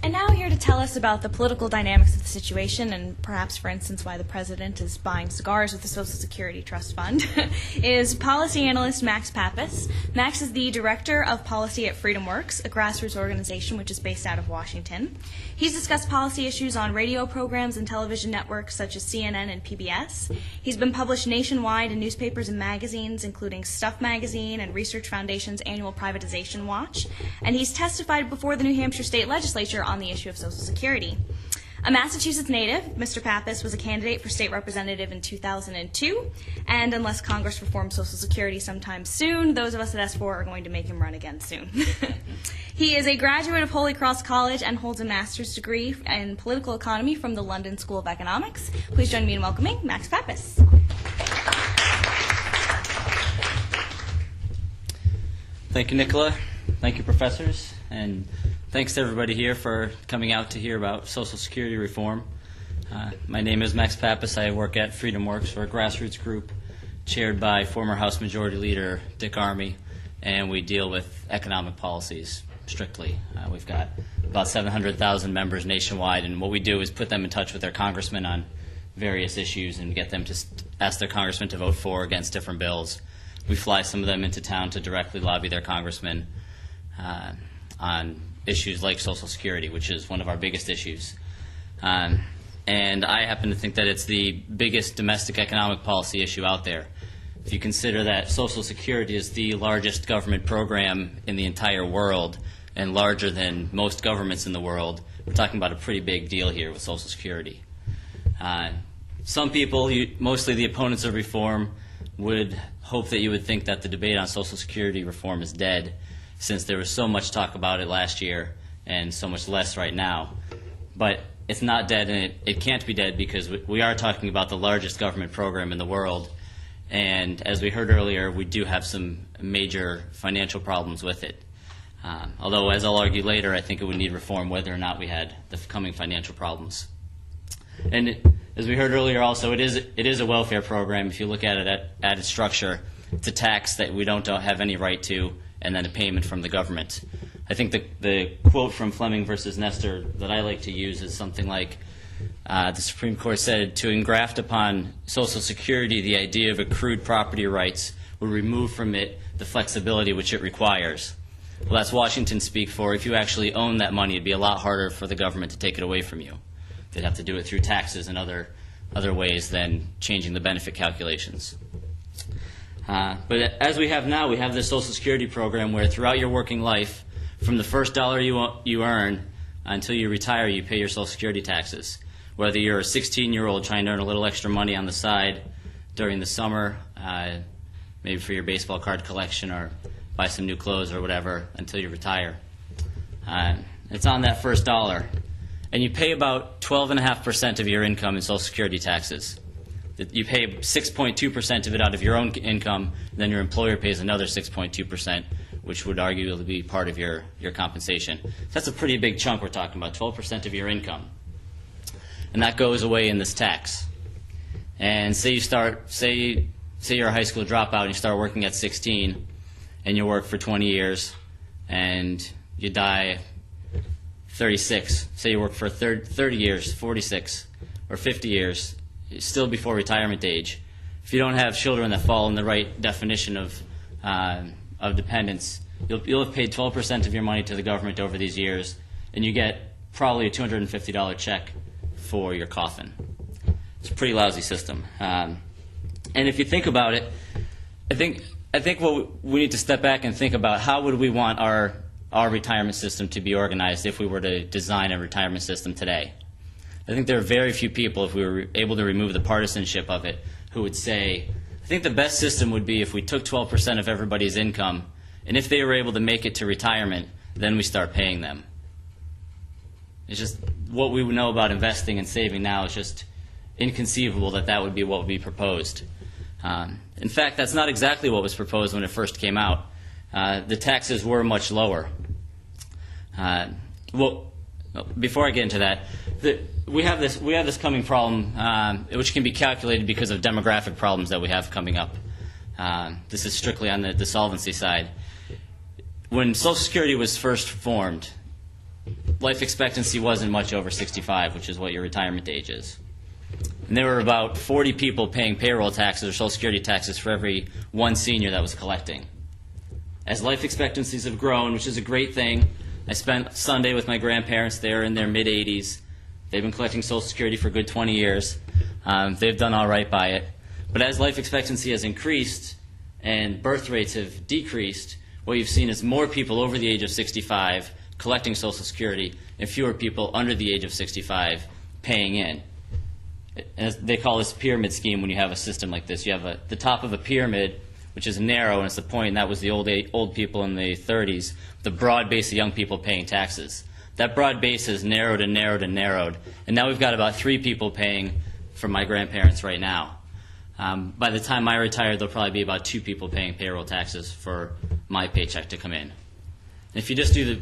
And now here to tell us about the political dynamics of the situation and perhaps, for instance, why the president is buying cigars with the Social Security Trust Fund is policy analyst Max Pappas. Max is the director of policy at FreedomWorks, a grassroots organization which is based out of Washington. He's discussed policy issues on radio programs and television networks such as CNN and PBS. He's been published nationwide in newspapers and magazines, including Stuff Magazine and Research Foundation's annual Privatization Watch. And he's testified before the New Hampshire State Legislature on the issue of Social Security. A Massachusetts native, Mr. Pappas was a candidate for state representative in 2002, and unless Congress reforms Social Security sometime soon, those of us at S4 are going to make him run again soon. He is a graduate of Holy Cross College and holds a master's degree in political economy from the London School of Economics. Please join me in welcoming Max Pappas. Thank you, Nicola. Thank you, professors. And thanks to everybody here for coming out to hear about Social Security reform. My name is Max Pappas. I work at FreedomWorks. We're a grassroots group chaired by former House Majority Leader Dick Armey, and we deal with economic policies strictly. We've got about 700,000 members nationwide, and what we do is put them in touch with their congressmen on various issues and get them to ask their congressman to vote for or against different bills. We fly some of them into town to directly lobby their congressmen on issues like Social Security, which is one of our biggest issues. And I happen to think that it's the biggest domestic economic policy issue out there. If you consider that Social Security is the largest government program in the entire world and larger than most governments in the world, we're talking about a pretty big deal here with Social Security. Some people, mostly the opponents of reform, would hope that you would think that the debate on Social Security reform is dead, since there was so much talk about it last year and so much less right now. But it's not dead, and it can't be dead because we are talking about the largest government program in the world. And as we heard earlier, we do have some major financial problems with it. Although, as I'll argue later, I think it would need reform whether or not we had the coming financial problems. And as we heard earlier also, it is a welfare program. If you look at it at its structure, it's a tax that we don't have any right to, and then a payment from the government. I think the quote from Fleming versus Nestor that I like to use is something like, the Supreme Court said, to engraft upon Social Security the idea of accrued property rights would remove from it the flexibility which it requires. Well, that's Washington speak for. If you actually own that money, it'd be a lot harder for the government to take it away from you. They'd have to do it through taxes and other ways than changing the benefit calculations. But as we have now, we have this Social Security program where throughout your working life, from the first dollar you earn until you retire, you pay your Social Security taxes. Whether you're a 16-year-old trying to earn a little extra money on the side during the summer, maybe for your baseball card collection or buy some new clothes or whatever until you retire. It's on that first dollar. And you pay about 12.5% of your income in Social Security taxes. You pay 6.2% of it out of your own income, and then your employer pays another 6.2%, which would arguably be part of your compensation. So that's a pretty big chunk we're talking about, 12% of your income. And that goes away in this tax. And say you're a high school dropout and you start working at 16, and you work for 20 years, and you die 36. Say you work for 30 years, 46, or 50 years, still before retirement age. If you don't have children that fall in the right definition of dependence, you'll have paid 12% of your money to the government over these years, and you get probably a $250 check for your coffin. It's a pretty lousy system. And if you think about it, I think what we need to step back and think about, how would we want our retirement system to be organized if we were to design a retirement system today? I think there are very few people, if we were able to remove the partisanship of it, who would say, I think the best system would be if we took 12% of everybody's income, and if they were able to make it to retirement, then we start paying them. It's just what we know about investing and saving now is just inconceivable that that would be what would be proposed. In fact, that's not exactly what was proposed when it first came out. The taxes were much lower. Well, before I get into that, we have this coming problem, which can be calculated because of demographic problems that we have coming up. This is strictly on the solvency side. When Social Security was first formed, life expectancy wasn't much over 65, which is what your retirement age is. And there were about 40 people paying payroll taxes or Social Security taxes for every one senior that was collecting. As life expectancies have grown, which is a great thing, I spent Sunday with my grandparents. They're in their mid-80s. They've been collecting Social Security for a good 20 years. They've done all right by it. But as life expectancy has increased and birth rates have decreased, what you've seen is more people over the age of 65 collecting Social Security and fewer people under the age of 65 paying in. As they call this pyramid scheme when you have a system like this. You have the top of a pyramid, which is narrow, and it's the point, and that was the old people in the 30s, the broad base of young people paying taxes. That broad base has narrowed and narrowed and narrowed, and now we've got about 3 people paying for my grandparents right now. By the time I retire, there'll probably be about 2 people paying payroll taxes for my paycheck to come in. And if you just do the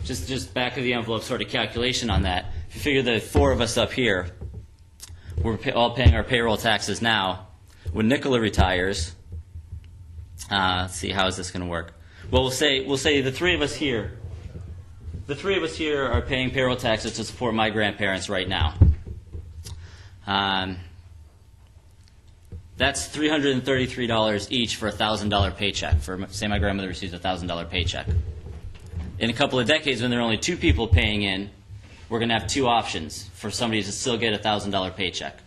just back of the envelope sort of calculation on that, if you figure the 4 of us up here, we're all paying our payroll taxes now. When Nicola retires, let's see, how is this going to work? Well, we'll say the 3 of us here. The 3 of us here are paying payroll taxes to support my grandparents right now. That's $333 each for a $1,000 paycheck. Say my grandmother receives a $1,000 paycheck. In a couple of decades, when there are only 2 people paying in, we're going to have 2 options for somebody to still get a $1,000 paycheck.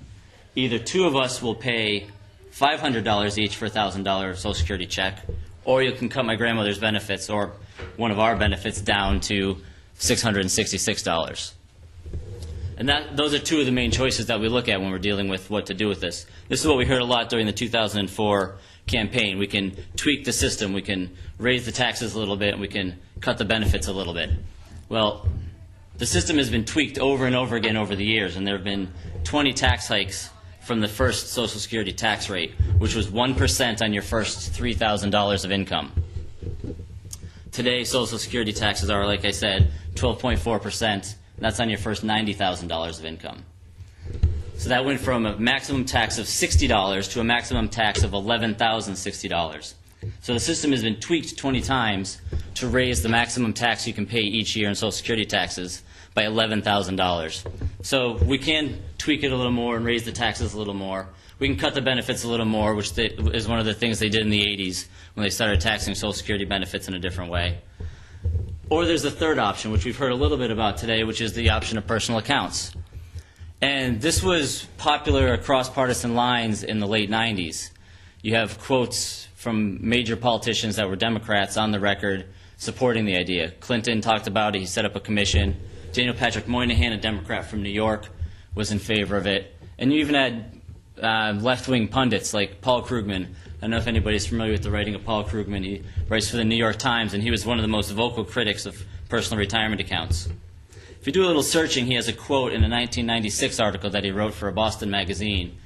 Either 2 of us will pay $500 each for a $1,000 Social Security check, or you can cut my grandmother's benefits or one of our benefits down to $666. And those are 2 of the main choices that we look at when we're dealing with what to do with this. This is what we heard a lot during the 2004 campaign. We can tweak the system, we can raise the taxes a little bit, and we can cut the benefits a little bit. Well, the system has been tweaked over and over again over the years, and there have been 20 tax hikes from the first Social Security tax rate, which was 1% on your first $3,000 of income. Today, Social Security taxes are, like I said, 12.4%. That's on your first $90,000 of income. So that went from a maximum tax of $60 to a maximum tax of $11,060. So the system has been tweaked 20 times to raise the maximum tax you can pay each year in Social Security taxes by $11,000. So we can tweak it a little more and raise the taxes a little more. We can cut the benefits a little more, which is one of the things they did in the 80s when they started taxing Social Security benefits in a different way. Or there's a third option, which we've heard a little bit about today, which is the option of personal accounts. And this was popular across partisan lines in the late 90s. You have quotes from major politicians that were Democrats on the record supporting the idea. Clinton talked about it. He set up a commission. Daniel Patrick Moynihan, a Democrat from New York, was in favor of it. And you even had left-wing pundits like Paul Krugman. I don't know if anybody's familiar with the writing of Paul Krugman. He writes for the New York Times, and he was one of the most vocal critics of personal retirement accounts. If you do a little searching, he has a quote in a 1996 article that he wrote for a Boston magazine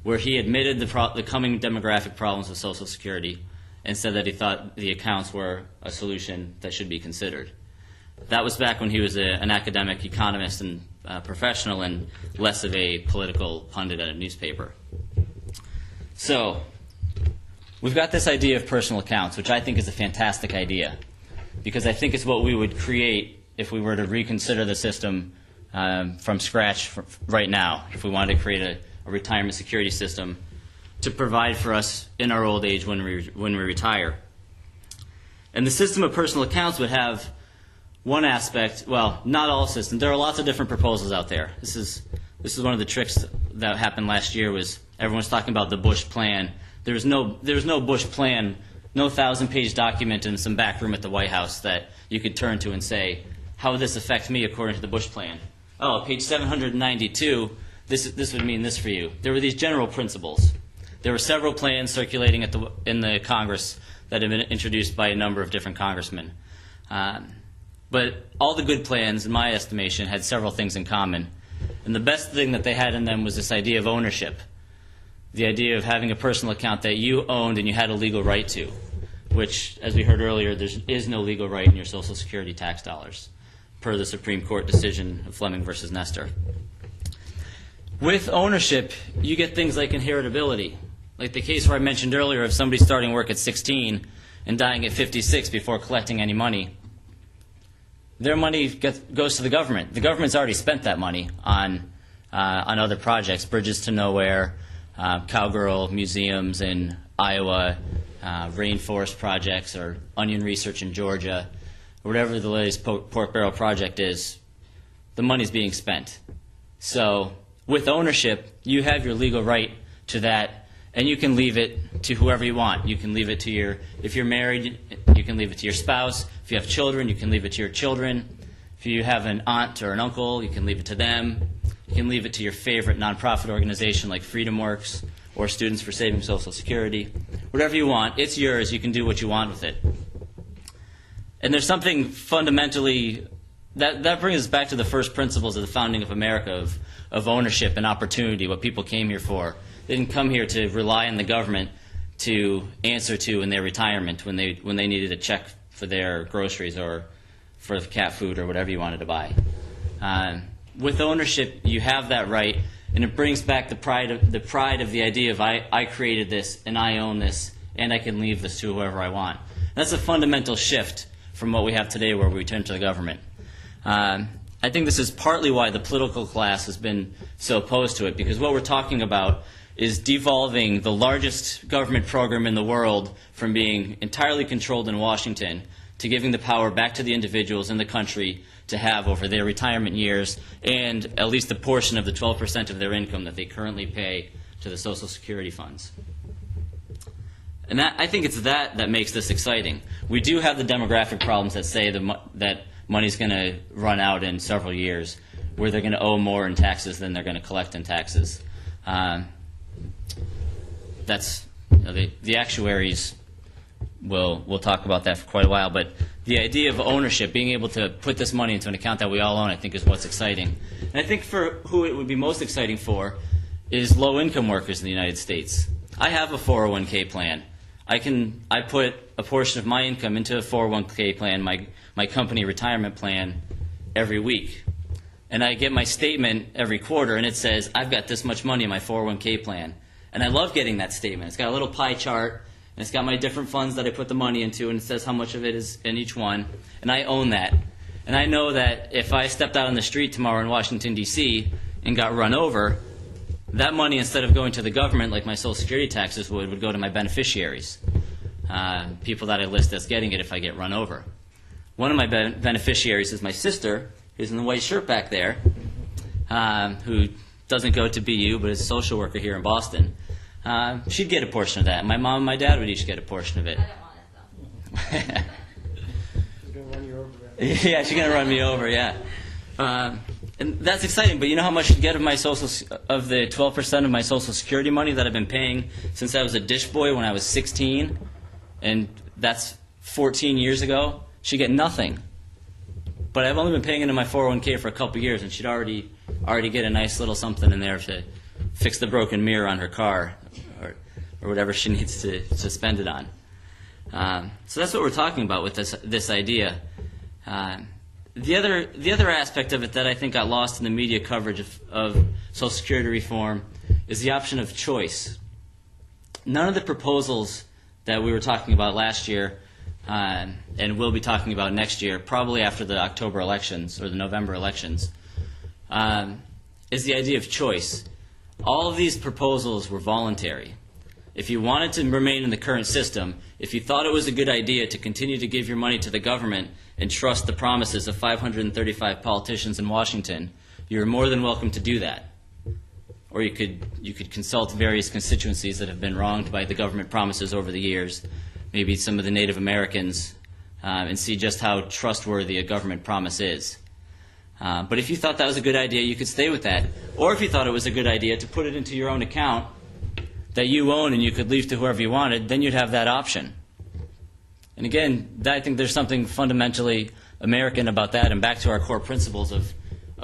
where he admitted the coming demographic problems of Social Security and said that he thought the accounts were a solution that should be considered. That was back when he was an academic economist and professional and less of a political pundit at a newspaper. So we've got this idea of personal accounts, which I think is a fantastic idea, because I think it's what we would create if we were to reconsider the system from scratch right now, if we wanted to create a retirement security system to provide for us in our old age when we retire. And the system of personal accounts would have one aspect, well, not all systems. There are lots of different proposals out there. This is one of the tricks that happened last year was everyone's talking about the Bush plan. There's no Bush plan, no 1,000-page document in some back room at the White House that you could turn to and say, how would this affect me according to the Bush plan? Oh, page 792, this would mean this for you. There were these general principles. There were several plans circulating in the Congress that had been introduced by a number of different congressmen. But all the good plans, in my estimation, had several things in common. And the best thing that they had in them was this idea of ownership. The idea of having a personal account that you owned and you had a legal right to, which, as we heard earlier, there is no legal right in your Social Security tax dollars, per the Supreme Court decision of Fleming versus Nestor. With ownership, you get things like inheritability. Like the case where I mentioned earlier of somebody starting work at 16 and dying at 56 before collecting any money. their money goes to the government. The government's already spent that money on other projects, Bridges to Nowhere, cowgirl museums in Iowa, rainforest projects, or onion research in Georgia, whatever the latest pork barrel project is, the money's being spent. So with ownership, you have your legal right to that, and you can leave it to whoever you want. You can leave it to if you're married, you can leave it to your spouse. If you have children, you can leave it to your children. If you have an aunt or an uncle, you can leave it to them. You can leave it to your favorite nonprofit organization like FreedomWorks or Students for Saving Social Security. Whatever you want, it's yours. You can do what you want with it. And there's something fundamentally that brings us back to the first principles of the founding of America, of ownership and opportunity, what people came here for. They didn't come here to rely on the government to answer to in their retirement when they needed a check for their groceries or for cat food or whatever you wanted to buy. With ownership, you have that right, and it brings back the pride of the idea of I created this and I own this and I can leave this to whoever I want. That's a fundamental shift from what we have today, where we turn to the government. I think this is partly why the political class has been so opposed to it, because what we're talking about is devolving the largest government program in the world from being entirely controlled in Washington to giving the power back to the individuals in the country to have over their retirement years, and at least a portion of the 12% of their income that they currently pay to the Social Security funds. And I think it's that makes this exciting. We do have the demographic problems that say that money's going to run out in several years, where they're going to owe more in taxes than they're going to collect in taxes. That's the actuaries will talk about that for quite a while, but the idea of ownership, being able to put this money into an account that we all own, I think is what's exciting. And I think for who it would be most exciting for is low-income workers in the United States. I have a 401k plan. I put a portion of my income into a 401k plan, my company retirement plan, every week. And I get my statement every quarter, and it says, I've got this much money in my 401k plan. And I love getting that statement. It's got a little pie chart, and it's got my different funds that I put the money into, and it says how much of it is in each one. And I own that. And I know that if I stepped out on the street tomorrow in Washington, D.C. and got run over, that money, instead of going to the government like my Social Security taxes would go to my beneficiaries, people that I list as getting it if I get run over. One of my beneficiaries is my sister, who's in the white shirt back there, who doesn't go to BU but is a social worker here in Boston. She'd get a portion of that. My mom and my dad would each get a portion of it. I don't want it, though. She's going to run you over. Yeah, she's going to run me over, yeah. And that's exciting, but you know how much you get of the 12% of my Social Security money that I've been paying since I was a dish boy when I was 16, and that's 14 years ago? She'd get nothing. But I've only been paying into my 401k for a couple years, and she'd already get a nice little something in there to fix the broken mirror on her car or whatever she needs to spend it on. So that's what we're talking about with this idea. The other aspect of it that I think got lost in the media coverage of Social Security reform is the option of choice. None of the proposals that we were talking about last year and we'll be talking about next year, probably after the October elections or the November elections, is the idea of choice. All of these proposals were voluntary. If you wanted to remain in the current system, if you thought it was a good idea to continue to give your money to the government and trust the promises of 535 politicians in Washington, you're more than welcome to do that. Or you could consult various constituencies that have been wronged by the government promises over the years, maybe some of the Native Americans, and see just how trustworthy a government promise is. But if you thought that was a good idea, you could stay with that. Or if you thought it was a good idea to put it into your own account that you own and you could leave to whoever you wanted, then you'd have that option. And again, I think there's something fundamentally American about that, and back to our core principles of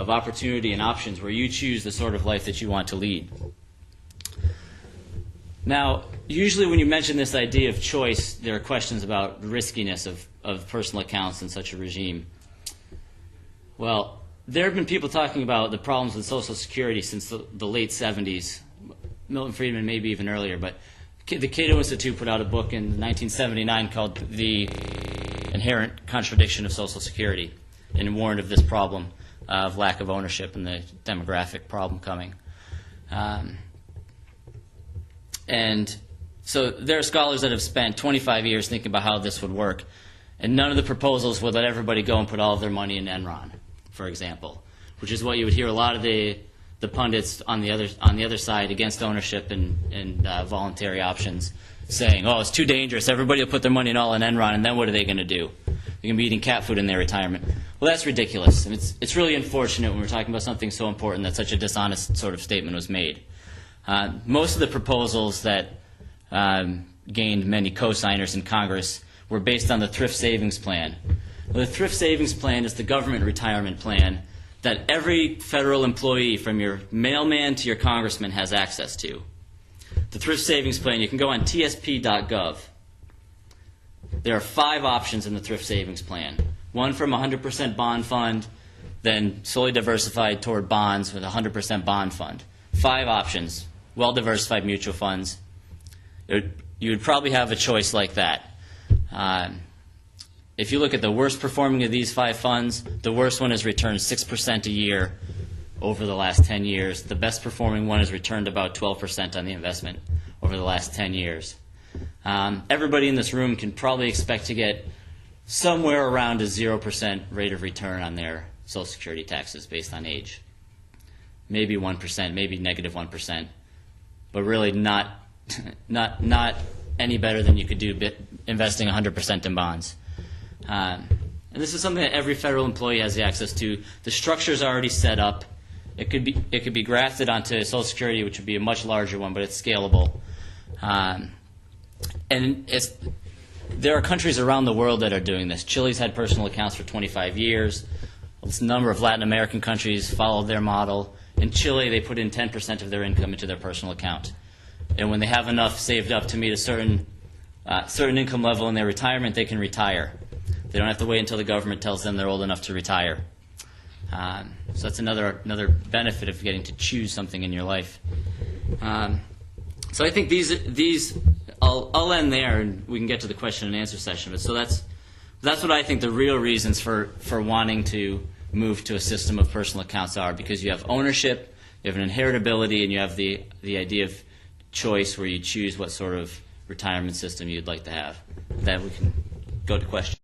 opportunity and options, where you choose the sort of life that you want to lead. Now, usually when you mention this idea of choice, there are questions about the riskiness of personal accounts in such a regime. Well, there have been people talking about the problems with Social Security since the late 70s. Milton Friedman maybe even earlier, but the Cato Institute put out a book in 1979 called The Inherent Contradiction of Social Security. and warned of this problem of lack of ownership and the demographic problem coming. And so there are scholars that have spent 25 years thinking about how this would work, and none of the proposals would let everybody go and put all of their money in Enron, for example, which is what you would hear a lot of the pundits on the other side against ownership and voluntary options saying, oh, it's too dangerous, everybody will put their money in all in Enron, and then what are they going to do? They're going to be eating cat food in their retirement. Well, that's ridiculous, and it's really unfortunate when we're talking about something so important that such a dishonest sort of statement was made. Most of the proposals that gained many co-signers in Congress were based on the Thrift Savings Plan. Well, the Thrift Savings Plan is the government retirement plan that every federal employee, from your mailman to your congressman, has access to. The Thrift Savings Plan, you can go on tsp.gov. There are 5 options in the Thrift Savings Plan. One from 100% bond fund, then solely diversified toward bonds with a 100% bond fund. 5 options, well-diversified mutual funds. You would probably have a choice like that. If you look at the worst performing of these 5 funds, the worst one has returned 6% a year over the last 10 years. The best performing one has returned about 12% on the investment over the last 10 years. Everybody in this room can probably expect to get somewhere around a 0% rate of return on their Social Security taxes based on age. Maybe 1%, maybe negative 1%, but really not any better than you could do investing 100% in bonds. And this is something that every federal employee has the access to. The structure is already set up. It could be grafted onto Social Security, which would be a much larger one, but it's scalable. And there are countries around the world that are doing this. Chile's had personal accounts for 25 years. A number of Latin American countries followed their model. In Chile, they put in 10% of their income into their personal account. And when they have enough saved up to meet a certain income level in their retirement, they can retire. They don't have to wait until the government tells them they're old enough to retire. So that's another benefit of getting to choose something in your life. So I think these I'll end there, and we can get to the question and answer session. But so that's what I think the real reasons for wanting to move to a system of personal accounts are, because you have ownership, you have an inheritability, and you have the idea of choice where you choose what sort of retirement system you'd like to have. That we can go to questions.